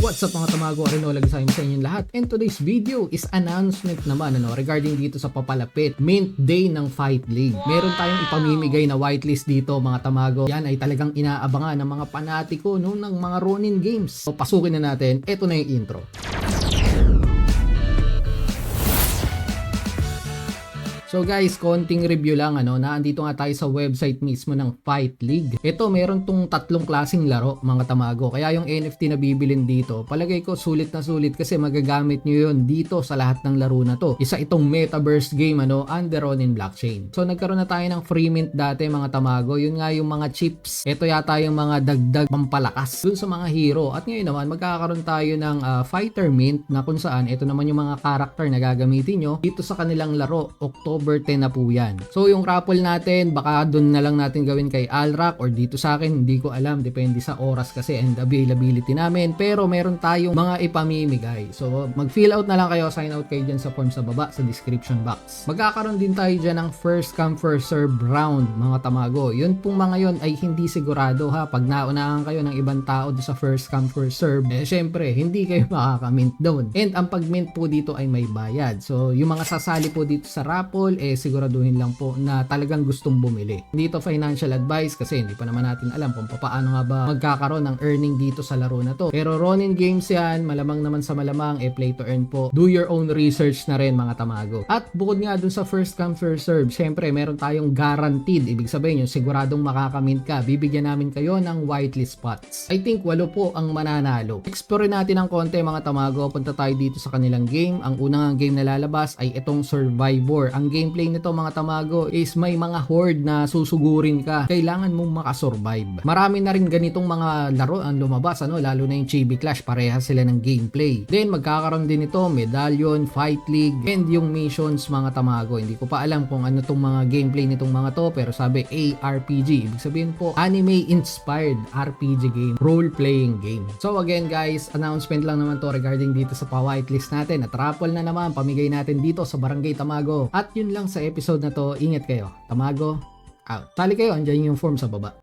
What's up mga tamago? Arinola Gisayong sa inyong lahat. And today's video is announcement naman regarding dito sa papalapit Mint Day ng Fight League. Meron tayong ipamimigay na whitelist dito mga tamago. Yan ay talagang inaabangan ng mga panatiko ng mga Ronin games. So pasukin na natin. Ito na yung intro. So guys, konting review lang naandito nga tayo sa website mismo ng Fight League. Ito meron tong tatlong klaseng laro mga tamago. Kaya yung NFT na bibilin dito, palagay ko sulit na sulit kasi magagamit nyo yun dito sa lahat ng laro na to. Isa itong metaverse game under Ronin blockchain. So nagkaroon na tayo ng free mint dati mga tamago. Yun nga yung mga chips. Ito yata yung mga dagdag pampalakas dun sa mga hero. At ngayon naman magkakaroon tayo ng fighter mint na kung saan ito naman yung mga character na gagamitin nyo dito sa kanilang laro. October 10 na po yan. So yung raffle natin, baka dun na lang natin gawin kay Alrak or dito sa akin, hindi ko alam. Depende sa oras kasi and availability namin. Pero meron tayong mga ipamimigay. So mag-fill out na lang kayo, sign out kayo dyan sa form sa baba, sa description box. Magkakaroon din tayo dyan ng first come first serve round mga tamago. Yun pong mga yun ay hindi sigurado ha. Pag naunahan kayo ng ibang tao sa first come first serve, syempre hindi kayo makaka-mint doon. And ang pag-mint po dito ay may bayad. So yung mga sasali po dito sa raffle siguraduhin lang po na talagang gustong bumili. Hindi ito financial advice kasi hindi pa naman natin alam kung paano nga ba magkakaroon ng earning dito sa laro na to. Pero Ronin Games yan, malamang naman sa malamang play to earn po. Do your own research na rin mga tamago. At bukod nga dun sa first come first serve, syempre meron tayong guaranteed. Ibig sabihin yung siguradong makakamint ka. Bibigyan namin kayo ng whitelist spots. I think 8 po ang mananalo. Explore natin ng konti mga tamago. Punta tayo dito sa kanilang game. Ang unang game na lalabas ay itong Survivor. Ang gameplay nito mga tamago is may mga horde na susugurin ka. Kailangan mong makasurvive. Marami na rin ganitong mga laro ang lumabas lalo na yung Chibi Clash, parehas sila ng gameplay. Then magkakaroon din ito medallion, fight league, and yung missions mga tamago. Hindi ko pa alam kung ano tong mga gameplay nitong mga to, pero sabi ARPG. Ibig sabihin po anime inspired RPG game, role playing game. So again guys, announcement lang naman to regarding dito sa pa-whitelist natin. At raffle na naman pamigay natin dito sa Barangay Tamago. At yun lang sa episode na to. Ingat kayo. Tamago out. Tali kayo, andyan yung form sa baba.